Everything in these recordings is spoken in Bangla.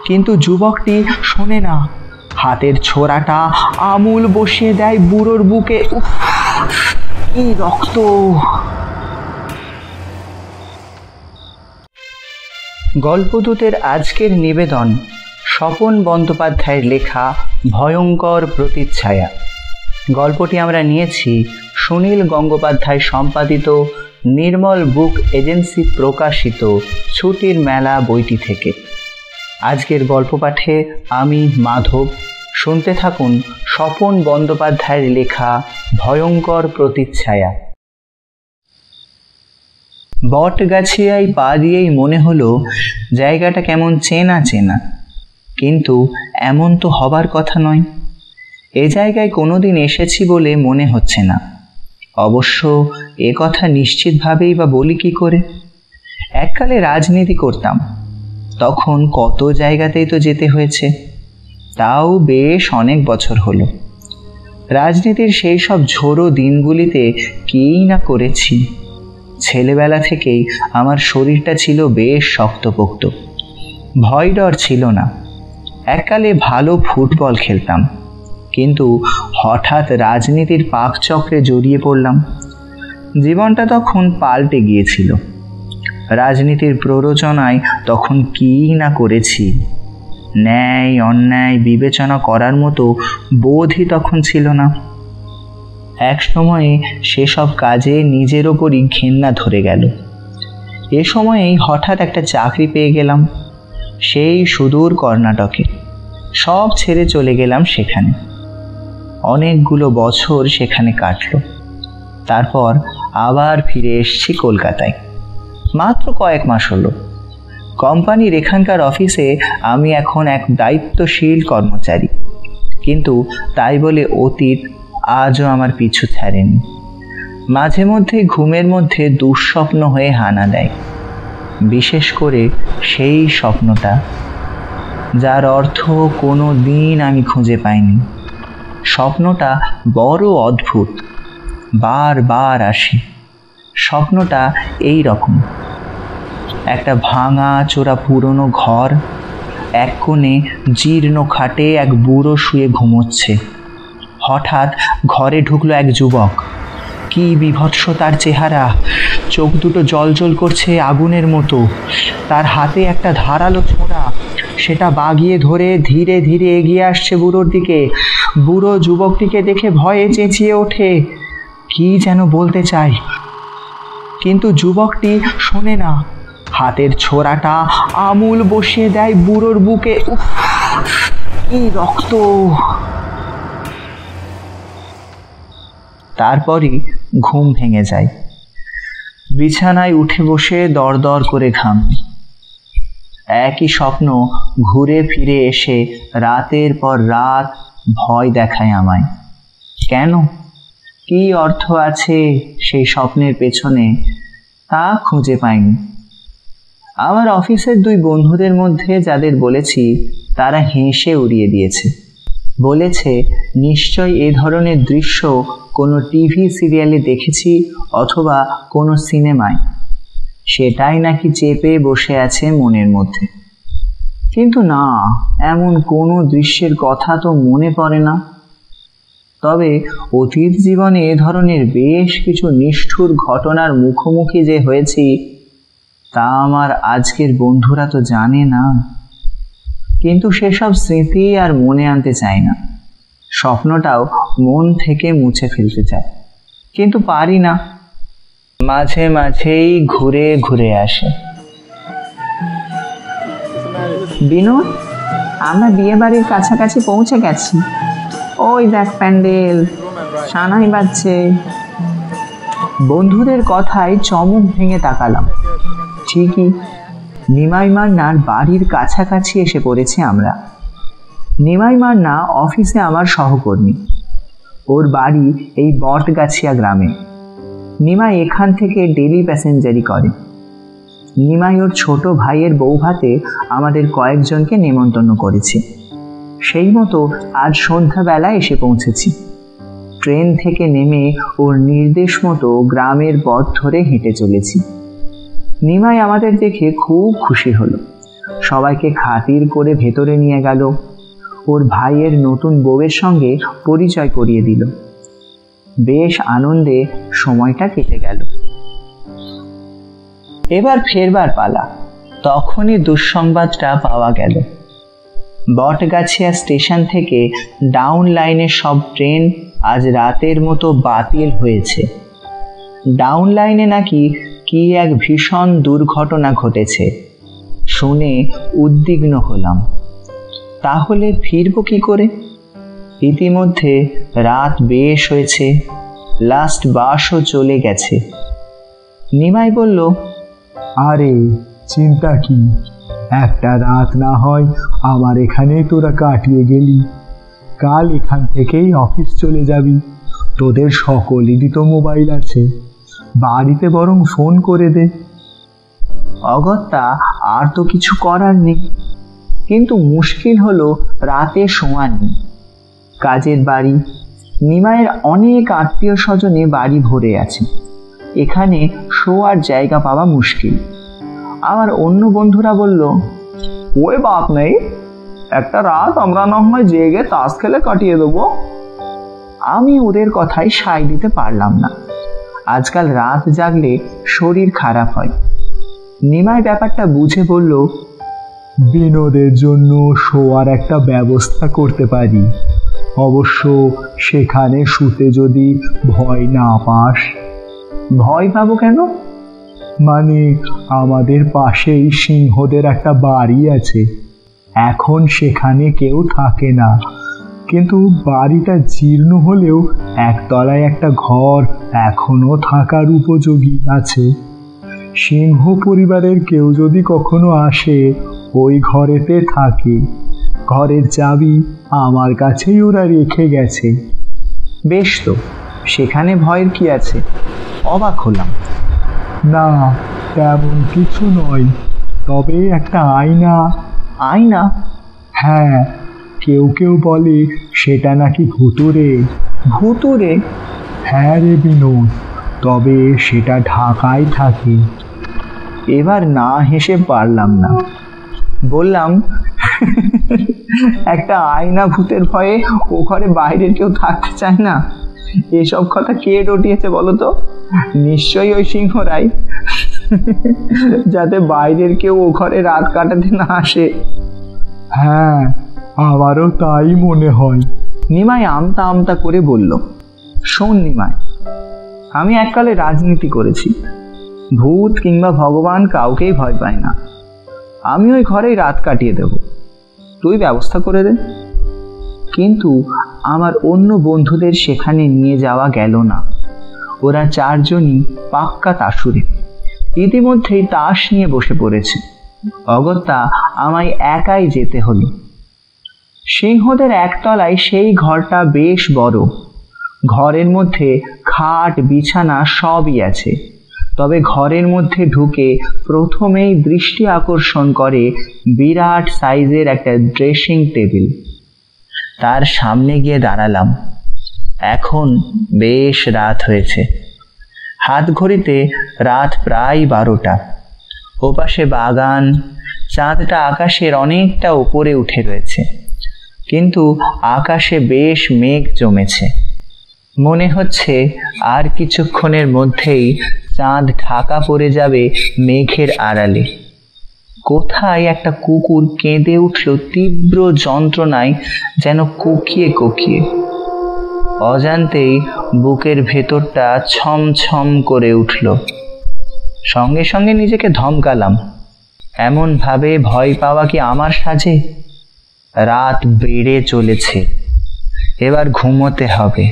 কিন্তু যুবকটি শোনে না। হাতের ছোরাটা আমূল বসিয়ে দেয় বুড়োর বুকে। উফ, কি রক্ত! গল্পদূতের আজকের নিবেদন স্বপন বন্দ্যোপাধ্যায়ের লেখা ভয়ঙ্কর প্রতিচ্ছায়া। গল্পটি আমরা নিয়েছি সুনীল গঙ্গোপাধ্যায় সম্পাদিত, নির্মল বুক এজেন্সি প্রকাশিত ছুটির মেলা বইটি থেকে। আজকের গল্প পাঠে আমি মাধব। শুনতে থাকুন স্বপন বন্দ্যোপাধ্যায়ের লেখা ভয়ঙ্কর প্রতিচ্ছায়া। বটগাছিয়ায় পা দিয়েই মনে হলো জায়গাটা কেমন চেনা চেনা, কিন্তু এমন তো হবার কথা নয়। এ জায়গায় কোনোদিন এসেছি বলে মনে হচ্ছে না। অবশ্য এ কথা নিশ্চিতভাবেই বা বলি কি করে? এককালে রাজনীতি করতাম, তখন কত জায়গাতেই তো যেতে হয়েছে, তাও বেশ অনেক বছর হলো। রাজনীতির সেই সব ঝোড়ো দিনগুলিতে কী না করেছি। ছেলেবেলা থেকেই আমার শরীরটা ছিল বেশ শক্তপোক্ত, ভয় ডর ছিল না। এককালে ভালো ফুটবল খেলতাম, কিন্তু হঠাৎ রাজনীতির পাকচক্রে জড়িয়ে পড়লাম। জীবনটা তখন পাল্টে গিয়েছিল। রাজনীতির প্ররোচনায় তখন কী না করেছি। ন্যায় অন্যায় বিবেচনা করার মতো বোধই তখন ছিল না। এক সময়ে সেসব কাজে নিজের ওপরই ঘেন্না ধরে গেল। এ সময়েই হঠাৎ একটা চাকরি পেয়ে গেলাম, সেই সুদূর কর্ণাটকে। সব ছেড়ে চলে গেলাম সেখানে। অনেকগুলো বছর সেখানে কাটল। তারপর আবার ফিরে এসেছি কলকাতায়। মাত্র কয়েক মাস হলো। কোম্পানির এখানকার অফিসে আমি এখন এক দায়িত্বশীল কর্মচারী, কিন্তু তাই বলে অতীত আজও আমার পিছু ছাড়েনি। মাঝে মধ্যে ঘুমের মধ্যে দুঃস্বপ্ন হয়ে হানা দেয়, বিশেষ করে সেই স্বপ্নটা যার অর্থ কোনো দিন আমি খুঁজে পাইনি। স্বপ্নটা বড় অদ্ভুত, বারবার আসে। স্বপ্নটা এই রকম: একটা ভাঙা চোরা পুরনো ঘর, এক কোণে জীর্ণ খাটে এক বুড়ো শুয়ে ঘুমোচ্ছে। হঠাৎ ঘরে ঢুকলো এক যুবক। কি বিভৎস তার চেহারা! চোখ দুটো জ্বলজ্বল করছে আগুনের মতো। তার হাতে একটা ধারালো ছোরা, সেটা বাগিয়ে ধরে ধীরে ধীরে এগিয়ে আসছে বুড়োর দিকে। বুড়ো যুবকটিকে দেখে ভয়ে চেঁচিয়ে ওঠে, কি যেন বলতে চায়, কিন্তু যুবকটি শোনে না। হাতের ছোরাটা আমূল বসিয়ে দেয় বুড়োর বুকে। উফ, কি রক্ত! তারপরই ঘুম ভেঙে যায়। বিছানায় উঠে বসে দরদর করে ঘাম। একই স্বপ্ন ঘুরে ফিরে এসে রাতের পর রাত ভয় দেখায় আমায়। কেন, কি অর্থ আছে সেই স্বপ্নের পেছনে, তা খুঁজে পাইনি। আমার অফিসের দুই বন্ধুদের মধ্যে যাদের বলেছি, তারা হেসে উড়িয়ে দিয়েছে। বলেছে নিশ্চয় এ ধরনের দৃশ্য কোনো টিভি সিরিয়ালে দেখেছি অথবা কোনো সিনেমায়। সেটাই নাকি চেপে বসে আছে মনের মধ্যে। কিন্তু না, এমন কোনো দৃশ্যের কথা তো মনে পড়ে না। তবে অতীত জীবনে এ ধরনের বেশ কিছু নিষ্ঠুর ঘটনার মুখোমুখি যে হয়েছি, তা আমার আজকের বন্ধুরা তো জানে না। কিন্তু সেসব স্মৃতি আর মনে আনতে চায় না। স্বপ্নটাও মন থেকে মুছে ফেলতে চায়, কিন্তু পারি না। মাঝে মাঝেই ঘুরে ঘুরে আসে। বিনোদ, আমরা বিয়ে বাড়ির কাছাকাছি পৌঁছে গেছি। ওই দেখ প্যান্ডেল, সানাই বাজছে। বন্ধুদের কথায় চমক ভেঙে তাকালাম। ঠিকই, নিমাই মান্নার বাড়ির কাছাকাছি এসে পড়েছি আমরা। নিমাই মান্না অফিসে আমার সহকর্মী। ওর বাড়ি এই বটগাছিয়া গ্রামে। নিমাই এখান থেকে ডেলি প্যাসেঞ্জারি করে। নিমাই ওর ছোট ভাইয়ের বৌভাতে আমাদের কয়েকজনকে নেমন্তন্ন করেছে। সেই মতো আজ সন্ধ্যাবেলায় এসে পৌঁছেছি। ট্রেন থেকে নেমে ওর নির্দেশ মতো গ্রামের পথ ধরে হেঁটে চলেছি। নিমাই আমাদের দেখে খুব খুশি হলো। সবাইকে খাতির করে ভেতরে নিয়ে গেল। ওর ভাইয়ের নতুন বউয়ের সঙ্গে পরিচয় করিয়ে দিল। বেশ আনন্দে সময়টা কেটে গেল। এবার ফেরবার পালা। তখনই দুঃসংবাদটা পাওয়া গেল। বটগাছিয়া স্টেশন থেকে ডাউন লাইনের সব ট্রেন আজ রাতের মতো বাতিল হয়েছে। ডাউন লাইনে নাকি কি এক ভীষণ দুর্ঘটনা ঘটেছে শুনে উদ্বিগ্ন হলাম। তাহলে ফিরব কি করে? ইতিমধ্যে রাত বেশ হয়েছে, লাস্ট বাসও চলে গেছে। নিমাই বলল, আরে চিন্তা কি, একটা রাত না হয় আমার এখানে তোরা কাটিয়ে গেলি, কাল এখান থেকেই অফিস চলে যাবি। তোদের সকলেরই তো মোবাইল আছে, বাড়িতে বরং ফোন করে দে। অগত্যা আর তো কিছু করার নেই, কিন্তু মুশকিল হলো রাতে শোয়া নেই। কাজের বাড়ি, নিমাইয়ের অনেক আত্মীয় স্বজনে বাড়ি ভরে আছে, এখানে শোয়ার জায়গা পাওয়া মুশকিল। আমার অন্য বন্ধুরা বলল, ওই বাপ নেই, একটা রাত আমরা না হয় জেগে তাস খেলে কাটিয়ে দেবো। আমি ওদের কথায় সায় দিতে পারলাম না। আজকাল রাত জাগলে শরীর খারাপ হয়। নিমাই ব্যাপারটা বুঝে বলল, বিনোদের জন্য শোয়ার একটা ব্যবস্থা করতে পারি, অবশ্য সেখানে শুতে যদি ভয় না পাস। ভয় পাবো কেন? মানে আমাদের পাশেই সিংহদের একটা বাড়ি আছে, এখন সেখানে কেউ থাকে না, কিন্তু বাড়িটা জীর্ণ হলেও একতলায় একটা ঘর এখনো থাকার উপযোগী আছে। সিংহ পরিবারের কেউ যদি কখনো আসে ওই ঘরেতে থাকে, ঘরের চাবি আমার কাছেই ওরা রেখে গেছে। বেশ তো, সেখানে ভয়ের কি আছে? অবাক হলাম। না, তেমন কিছু নয়, তবে একটা আয়না। আয়না? হ্যাঁ, কেউ কেউ বলে সেটা নাকি ভুতুড়ে। ভুতুড়ে? হ্যাঁ রে বিনোদ, তবে সেটা ঢাকায় থাকে। এবার না হেসে পারলাম না, বললাম, একটা আয়না ভূতের ভয়ে ও ঘরে বাইরের কেউ থাকতে চায় না? এসব কথা কে রটিয়েছে বলো তো? নিশ্চয়ই ওই সিংহরাই, যাতে বাইরের কেউ ও ঘরে রাত কাটাতে না আসে। হ্যাঁ, আমারও তাই মনে হয়। নিমাই আমতা আমতা করে বলল, শোন নিমাই, আমি এককালে রাজনীতি করেছি, ভূত কিংবা ভগবান কাউকেই ভয় পাই না। আমি ওই ঘরেই রাত কাটিয়ে দেব, তুই ব্যবস্থা করে দে। কিন্তু আমার অন্য বন্ধুদের সেখানে নিয়ে যাওয়া গেল না। ওরা চারজনই পাক্কা তাসুরে, ইতিমধ্যেই তাস নিয়ে বসে পড়েছে। অগত্যা আমায় একাই যেতে হলো। সিংহদের একতলায় সেই ঘরটা বেশ বড়। ঘরের মধ্যে খাট বিছানা সবই আছে, তবে ঘরের মধ্যে ঢুকে প্রথমেই দৃষ্টি আকর্ষণ করে বিরাট সাইজের একটা ড্রেসিং টেবিল। তার সামনে গিয়ে দাঁড়ালাম। এখন বেশ রাত হয়েছে, হাত ঘড়িতে রাত প্রায় 12টা। ওপাশে বাগান, চাঁদটা আকাশের অনেকটা উপরে উঠে রয়েছে, কিন্তু আকাশে বেশ মেঘ জমেছে। মনে হচ্ছে আর কিছুক্ষণের মধ্যেই চাঁদ ঢাকা পড়ে যাবে মেঘের আড়ালে। কোথায় একটা কুকুর কেঁদে উঠল তীব্র যন্ত্রণায়, যেন কোকিয়ে কোকিয়ে। অজান্তেই বুকের ভেতরটা ছমছম করে উঠল। সঙ্গে সঙ্গে নিজেকে ধমকালাম, এমন ভাবে ভয় পাওয়া কি আমার সাজে? রাত বেড়ে চলেছে, এবার ঘুমোতে হবে।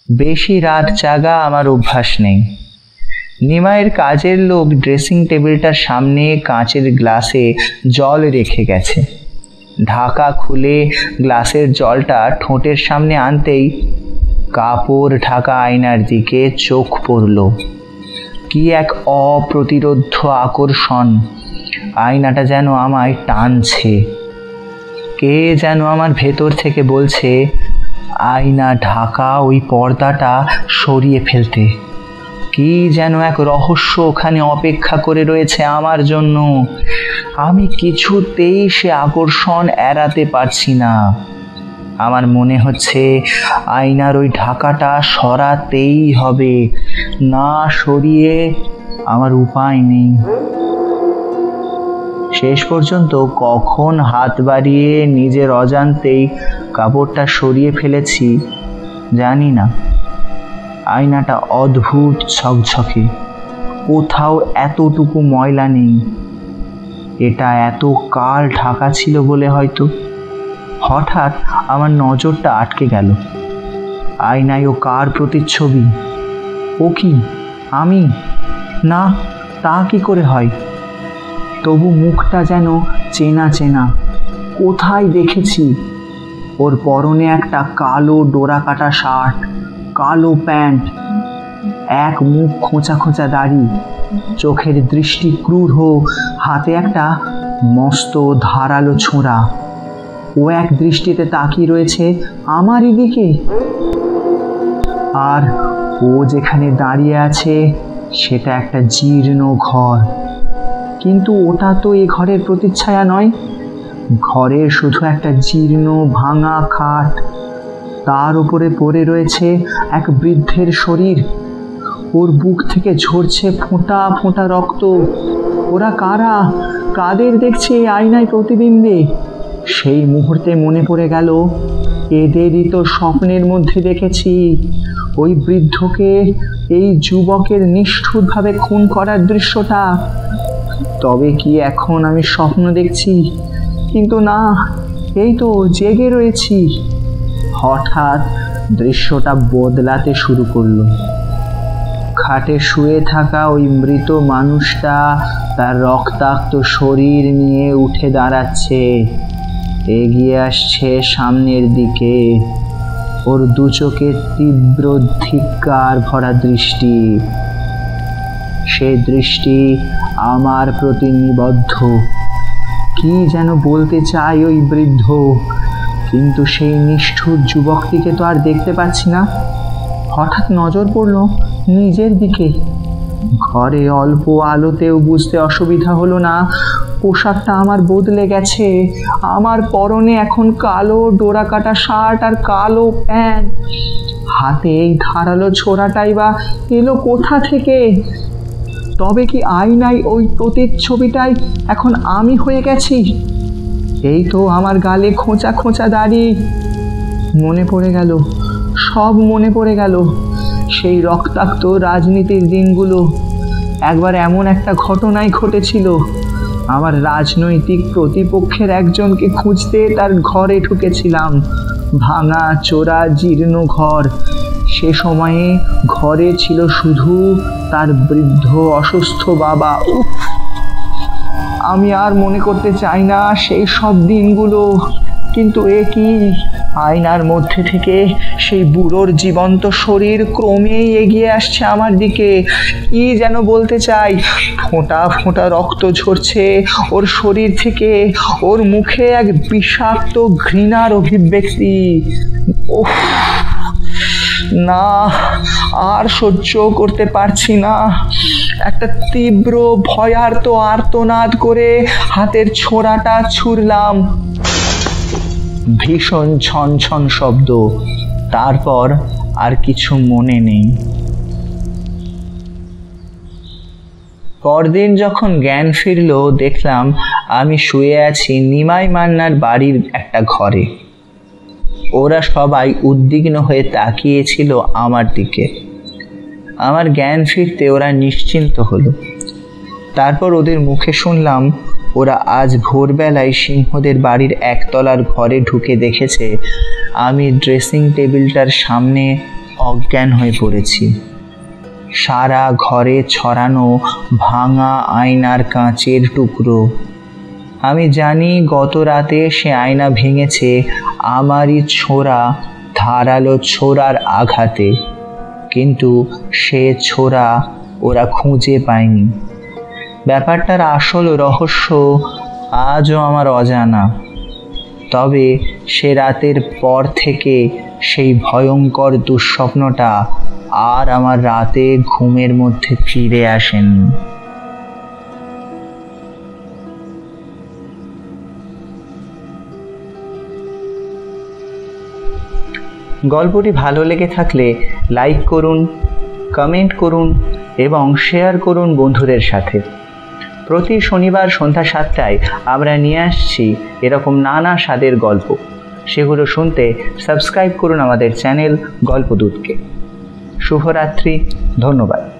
বেশি রাত জাগা আমার অভ্যাস নেই। নিমাইয়ের কাজের লোক ড্রেসিং টেবিলটার সামনে কাঁচের গ্লাসে জল রেখে গেছে। ঢাকা খুলে গ্লাসের জলটা ঠোঁটের সামনে আনতেই কাপড় ঢাকা আয়নার দিকে চোখ পড়ল। কি এক অপ্রতিরোধ্য আকর্ষণ! আয়নাটা যেন আমায় টানছে। কে যেন আমার ভেতর থেকে বলছে, আয়না ঢাকা ওই পর্দাটা সরিয়ে ফেলতে। কি যেন এক রহস্য ওখানে অপেক্ষা করে রয়েছে আমার জন্য। আমি কিছুতেই সে আকর্ষণ এড়াতে পারছি না। আমার মনে হচ্ছে আয়নার ওই ঢাকাটা সরাতেই হবে, না সরিয়ে আমার উপায় নেই। শেষ পর্যন্ত কখন হাত বাড়িয়ে নিজের অজান্তেই কাপড়টা সরিয়ে ফেলেছি জানি না। আয়নাটা অদ্ভুত ঝকঝকে, কোথাও এতটুকু ময়লা নেই। এটা এত কাল ঢাকা ছিল বলে হয়তো। হঠাৎ আমার নজরটা আটকে গেল। আয়নায় ও কার প্রতিচ্ছবি? ও কি আমি? না, তা কি করে হয়? তবু মুখটা যেন চেনা চেনা, কোথায় দেখেছি। ওর পরনে একটা কালো ডোরা কাটা শার্ট, কালো প্যান্ট, এক মুখ খোঁচা খোঁচা দাড়ি, চোখের দৃষ্টি ক্রূর, হাতে একটা মস্ত ধারালো ছোঁড়া। ও এক দৃষ্টিতে তাকিয়ে রয়েছে আমারই দিকে। আর ও যেখানে দাঁড়িয়ে আছে সেটা একটা জীর্ণ ঘর। কিন্তু ওটা তো এ ঘরের প্রতিচ্ছায়া নয়। ঘরের শুধু একটা জীর্ণ ভাঙা খাট, তার উপরে পড়ে রয়েছে এক বৃদ্ধের শরীর। ওর বুক থেকে ঝরছে ফোঁটা ফোঁটা রক্ত। ওরা কারা? কাদের দেখছে এই আয়নায় প্রতিবিম্বে? সেই মুহূর্তে মনে পড়ে গেল, এদেরই তো স্বপ্নের মধ্যে দেখেছি। ওই বৃদ্ধকে এই যুবকের নিষ্ঠুরভাবে খুন করার দৃশ্যটা। তবে কি এখন আমি স্বপ্ন দেখছি? কিন্তু না, এই তো জেগে রয়েছি। হঠাৎ দৃশ্যটা বদলাতে শুরু করলো। খাটে শুয়ে থাকা ওই মৃত মানুষটা তার রক্তাক্ত শরীর নিয়ে উঠে দাঁড়াচ্ছে, এগিয়ে আসছে সামনের দিকে। ওর দু চোখে তীব্র ধিক্কার ভরা দৃষ্টি। সে দৃষ্টি আমার প্রতি নিবদ্ধ। কি যেন বলতে চায় ওই বৃদ্ধ, কিন্তু সেই নিষ্ঠুর যুবকটিকে তো আর দেখতে পাচ্ছি না। হঠাৎ নজর পড়ল নিজের দিকে। ঘরে অল্প আলোতেও বুঝতে অসুবিধা হলো না পোশাকটা আমার বদলে গেছে। আমার পরনে এখন কালো ডোরা কাটা শার্ট আর কালো প্যান্ট। হাতে এই ধারালো ছোড়াটাই বা এলো কোথা থেকে? তবে কি আয়নায় ওই প্রতিচ্ছবিটাই এখন আমি হয়ে গেছি? এই তো আমার গালে খোঁচা খোঁচা দাড়ি। মনে পড়ে গেল, সব মনে পড়ে গেল। সেই রক্তাক্ত রাজনীতির দিনগুলো। একবার এমন একটা ঘটনাই ঘটেছিল। আমার রাজনৈতিক প্রতিপক্ষের একজনকে খুঁজতে তার ঘরে ঢুকেছিলাম। ভাঙা চোরা জীর্ণ ঘর। সে সময়ে ঘরে ছিল শুধু তার বৃদ্ধ অসুস্থ বাবা। উফ, আমি আর মনে করতে চাই না সেই সব দিনগুলো। কিন্তু এ কি? আয়নার মধ্যে থেকে সেই বুড়োর জীবন্ত শরীর ক্রমেই এগিয়ে আসছে আমার দিকে। কি যেন বলতে চাই। ফোঁটা ফোঁটা রক্ত ঝরছে ওর শরীর থেকে। ওর মুখে এক বিষাক্ত ঘৃণার অভিব্যক্তি। ওহ না, আর সহ্য করতে পারছি না। একটা তীব্র ভয়ার্ত আর্তনাদ করে হাতের ছোড়াটা ছুঁড়লাম। ভীষণ ছন ছন শব্দ। তারপর আর কিছু মনে নেই। পরদিন যখন জ্ঞান ফিরল, দেখলাম আমি শুয়ে আছি নিমাই মান্নার বাড়ির একটা ঘরে। ওরা সবাই উদ্বিগ্ন হয়ে তাকিয়েছিল আমার দিকে। আমার জ্ঞান ফিরতে ওরা নিশ্চিন্ত হলো। তারপর ওদের মুখে শুনলাম ওরা আজ ভোরবেলায় সিংহদের বাড়ির একতলার ঘরে ঢুকে দেখেছে আমি ড্রেসিং টেবিলটার সামনে অজ্ঞান হয়ে পড়েছি। সারা ঘরে ছড়ানো ভাঙা আয়নার কাঁচের টুকরো। আমি জানি গত রাতে সে আয়না ভেঙেছে আমারই ছোড়া ধারালো ছোড়ার আঘাতে, কিন্তু সে ছোড়া ওরা খুঁজে পায়নি। ব্যাপারটার আসল রহস্য আজও আমার অজানা। তবে সে রাতের পর থেকে সেই ভয়ঙ্কর দুঃস্বপ্নটা আর আমার রাতে ঘুমের মধ্যে ফিরে আসেনি। গল্পটি ভালো লেগে থাকলে লাইক করুন, কমেন্ট করুন এবং শেয়ার করুন বন্ধুদের সাথে। প্রতি শনিবার সন্ধ্যা 7টায় আমরা নিয়ে আসছি এরকম নানা স্বাদের গল্প। সেগুলো শুনতে সাবস্ক্রাইব করুন আমাদের চ্যানেল গল্পদূতকে। শুভরাত্রি, ধন্যবাদ।